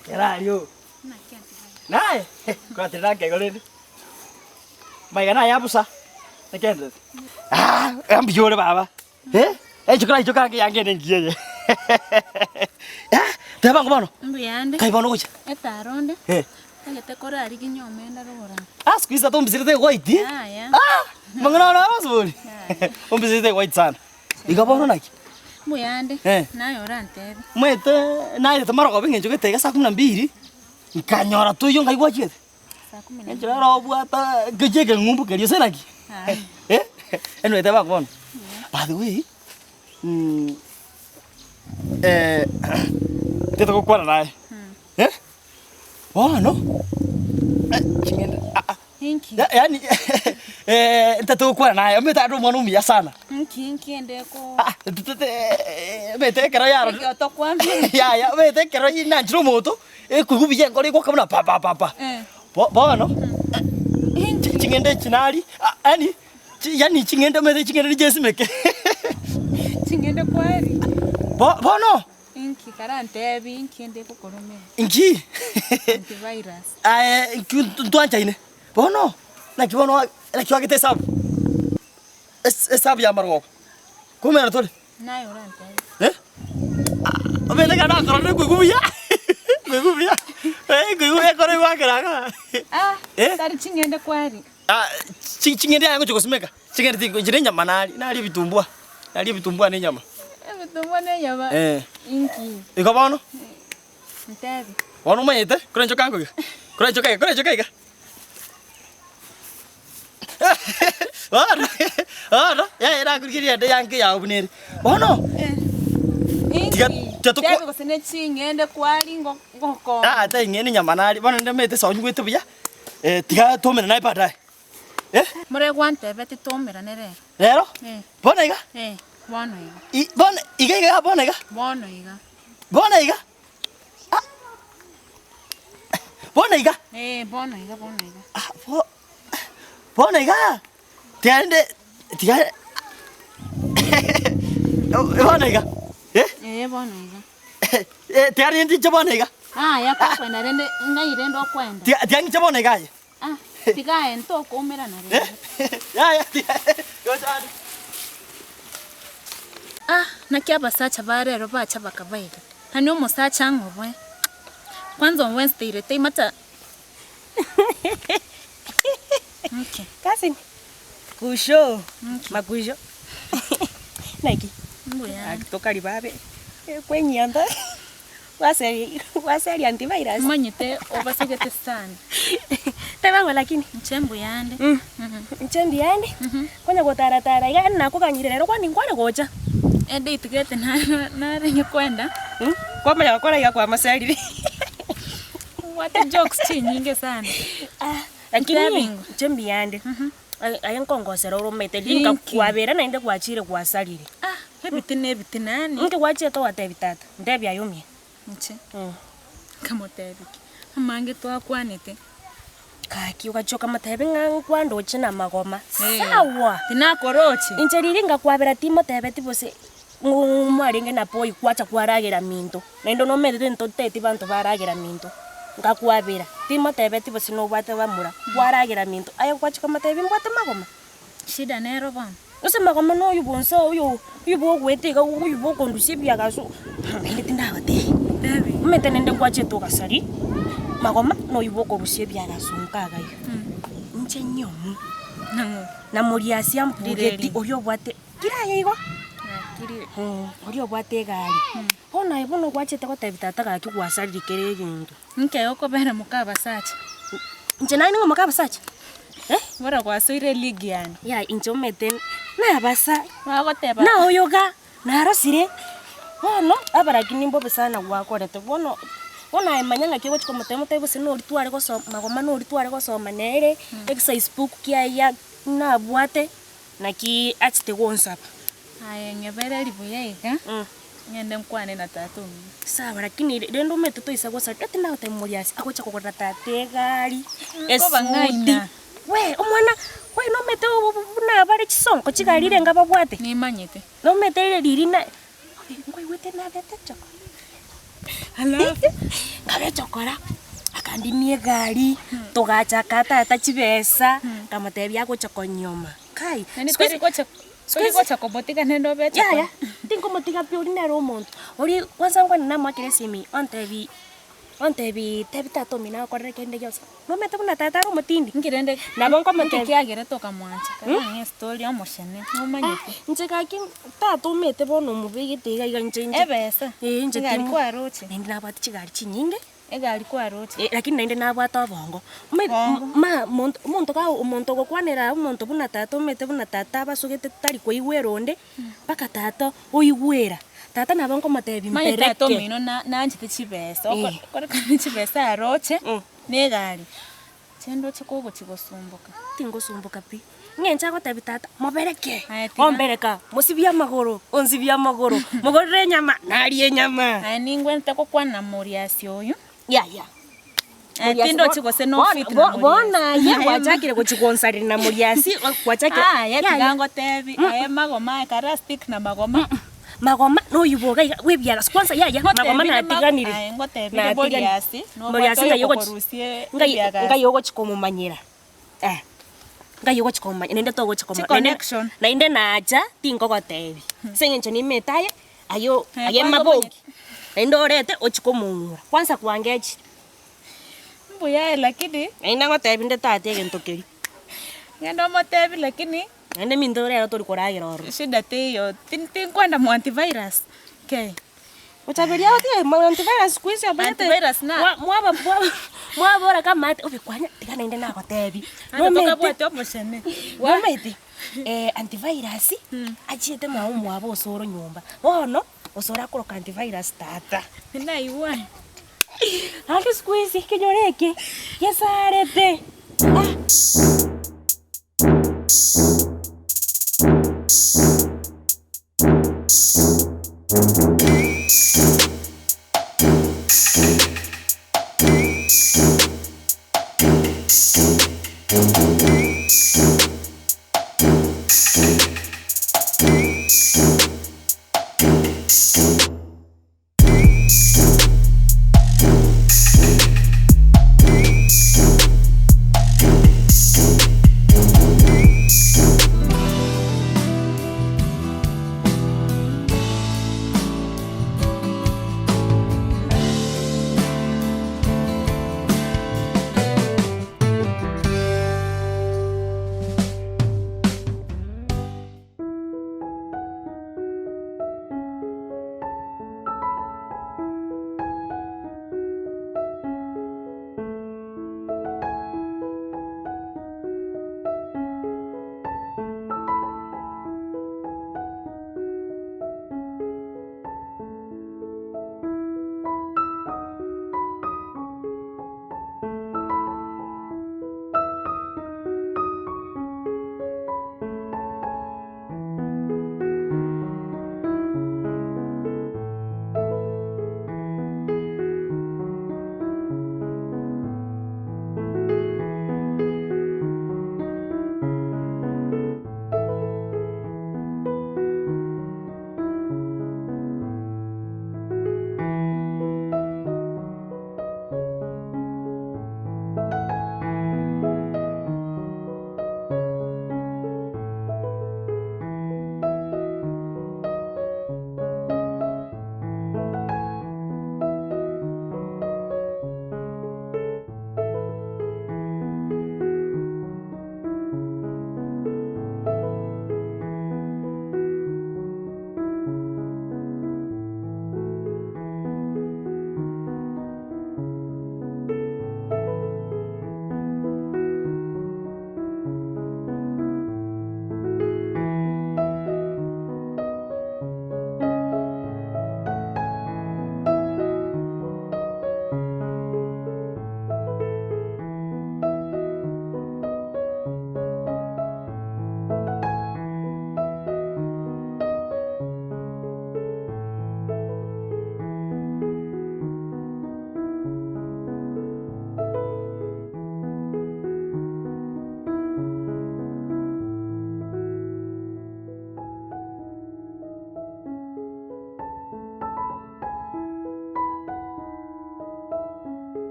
Kerario. Nae. Kwa tena kegoleni. Maigana ya busa. Nekende. Ambiyore baba. Chukura yange nengiye. Teba ngomano. Mbuyande. Kai bono gocha. Etaronde. Agete korari kinyomenda rogora. Squeeze to mbisirite white. Ya. Mangana na basuri. Mbisirite white sana. Igabono naki. Mbuyande. Nayo rante. Mwete naire tamaro ko binge njogete saa 12. Nkanyora tuyo ngaigwa chete. Saa 12. Njira ro bwata gejege ngumbu kerio senaki. Eno eteba kono. By the way, teta ko kwara nae. No? Chingenda. Hinki. Yaani teta ko kwara nae. Meta ndo mwana umia sana. Hinki ndeko. Mete kero yaro. Yoto kwambi. Ya, mete kero ina njiro moto. Kugubiye ngori ko kamuna pa. Bono. Hinki chingende chinali. Yani chingende mete chingende jesimeke. Chingende kwari. Bono. Inki karante bi inki ndeko korome. Inki. Inki virus. Inki ntwanja ine. Bono. Nakibono nakiwagete sabu. Sabu ya margo. Kumera tole. Nayo rante. Abele kana korone kugubiya. Kugubiya. Kugubiya kore wakera. Tari chingende kwari. Chingende yangu chokosimeka. Chingende tingo njirenya manali. Nali bitumbua. Ne nyama. Bitumbua ne nyama. Inki. Iko bono? Ntabi. Bono mayete. Kore chokango. Kore chokai. Ya era kurikiria de yanke ya ubuneri. Bono? Inki. Tabi ko sene chingende kwari ngoko. Ta ingene nyama nali. Bono ndemete so nyugwete buya. Tiga tomera nae padai. More gwante beti tomera nere. Lero? Bona iga? Bono iga. Bona iga bona iga. Bono iga. Bona iga. Bona iga. Bono iga. Bona iga. Tiende bona iga. Bono iga. Tiari ndi bona iga. Ya kwa kwenda rende ngairendo kwenda. Tiangi bona iga. Tiga ento komera na rende. Ya. Yo jani. Nakia basacha barero bacha bakabaida. Hanyo musacha ngobwe. Kwanza on Wednesday rete mata. Okay. Kasi kusho. Makusho. Naki. Mbuya. Akitoka libabe. Kwenyanda. Waseli antivirus. Manyete obasegete sana. Tebango lakini Nchembu yande. Nchembi yande. Konya gotara iga nako kanyirero kwani ngwane gocha. Ende itigete na renye kwenda. Kwa manya wakora iga kwa maseli. What jokes chinyinge sana. Lakini nchembi yande. Ayenkongosera urumete linga kwabera naende kwachire kwasalire. Ebitinani. Nke kwache to watebitata. Ndebi ayumye. Nche. Kamotebiki. Amange twakwanete. Kaki ukachoka matebe ngankwando ochina magoma. Sawa. Tinakoroche. Incheriringa kwabera timo tebe tibose mwaringe na poi kwacha kwaragira minto. Nendo no mede ento tete bantu baragira minto. Ngakwabera timo tebe tibose no bwate bamura. Kwaragira minto. Ayo kwacha matebe mbwate magoma. Shida nero bana. Ose magoma no yubonso yubo gwetega yubo kondusi byagaso. Nende tindabate. Baby. Mete nende kwache to kasari. Magoma no yuboko busie byagasunkaga yo. Nche nyomu. Na muriasi ampugeti oyo bwate. Kira yigo. Kiri. Oyo bwate gari. Bona ibono kwache te kotebitata ga kigwasari kere gintu. Nke yoko bera mukaba sacha. Nche nani ngo mukaba sacha? Bora kwa soire league yani. Ya incho meten na basa. Wagoteba. Na oyoga na rasire. Bono abara kinimbo besana gwakorete. Bona emanyanga kigo chikomotemo tebo sino litware go so magoma no litware go so manere exercise book kia ya na bwate na ki achite wonsap. Ngebere libuya iga. Ngende mkwane na tatu. Sawa lakini rendo meto isa go sa ati na utemuriasi akocha kokota tate gari. Ngaina. We omwana we no meto na bare chisonko chigarire ngaba bwate. Ni manyete. No metere lirina. Ngoi wete na bete chako. Alafu ngagechokora akandimie gari tugachaka tata chibesa kamatebia guchokonyoma kai nani kweli kocha kobotika nendo becha ya tingo motika pia ulinero umuntu uri kwanza ngwa nina mwakire simi ontebi tebita to mina ko rekende yosa no mete buna tata ro mutindi ngirende na bonko mete kyagere toka mwancha kana story amoshene no manyete ncheka ki tata mete bono mubigite ga nje ebesa nje ngari kwa roche nindi nabati chigari chinyinge egari kwa roche lakini nindi nabata bongo ma muntu ka umuntu gukwanira umuntu buna tata mete buna tata basugete tari ko igweronde paka tata oigwera tata na bonko matebi mpereke mai tato mino na njite chibesa okora kana chibesa aroche negari chendo chikobo chigosumbuka tingosumbuka pi ngencha gotebi tata mabereke ombereka musibia magoro onsibia magoro mogorre nyama nari nyama ai ningwente ko kwana moriasi oyu ya tindo chigose no fit bona ye wachakire kuchikonsari na moriasi wachakire ya tigango tebi magoma kara stick na magoma magoma no yuboga webyara kwanza ya magoma na tiganire na moriasi no ngayogo chikomumanyira ngayogo chikomanya nende togo chikomanya na inde naja tingo gotebi sengencho ni metaye ayo mabogi nende orete ochikomungura kwanza kwangechi mbuya lakini ina gotebi nde tate gentokeri ngendo motebi lakini nende mindore tori koragira oro shida teyo tin kwenda mu antivirus okay uchaberia oti antivirus kwisi abate antivirus na mwabora kama ati obikwanya tigana inde na gotebi no metoka bwete omoshene wa mete antivirus achiete mwa mwabo osoro nyumba bono osora koro antivirus tata na iwa ake squeeze kinyoreke yesarete